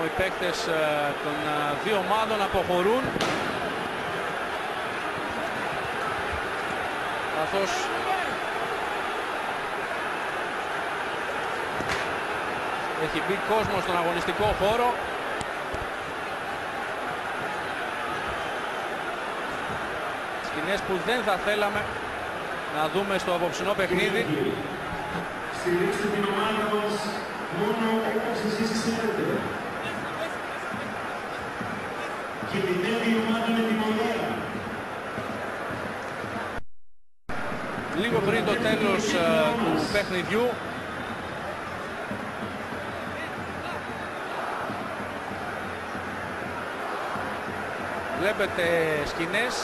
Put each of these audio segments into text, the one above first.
οι παίκτες των δύο ομάδων αποχωρούν, καθώς έχει μπει κόσμο στον αγωνιστικό χώρο. Σκηνές που δεν θα θέλαμε να δούμε στο απόψινό παιχνίδι. Στηρίξτε την ομάδα μας μόνο όπως εσείς ξέρετε. Κινητεύει η ομάδα με την ωραία. Λίγο πριν το τέλος του παιχνιδιού, βλέπετε σκηνές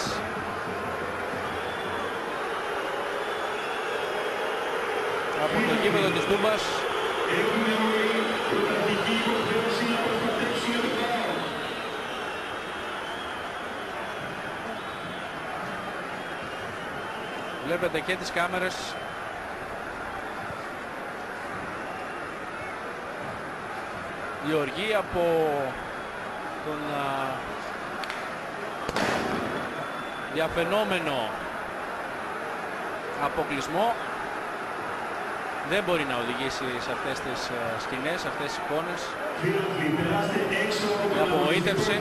από το γήπεδο της Τούμπας. Βλέπετε και τις κάμερες. Η οργή από τον διαφαινόμενο αποκλεισμό δεν μπορεί να οδηγήσει σε αυτές τις σκηνές, σε αυτές τις εικόνες. Η απογοήτευση.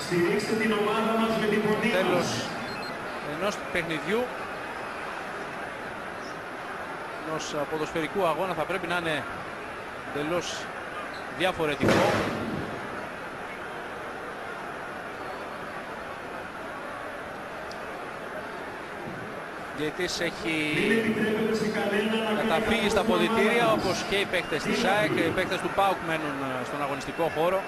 Στηρίξτε την ομάδα μας με την φωνή μας. Τέλος ενός παιχνιδιού, ενός ποδοσφαιρικού αγώνα, θα πρέπει να είναι τελώς διαφορετικό. Διαιτητής έχει καταφύγει στα αποδυτήρια, όπως και οι παίκτες της ΑΕΚ και οι παίκτες του ΠΑΟΚ μένουν στον αγωνιστικό χώρο.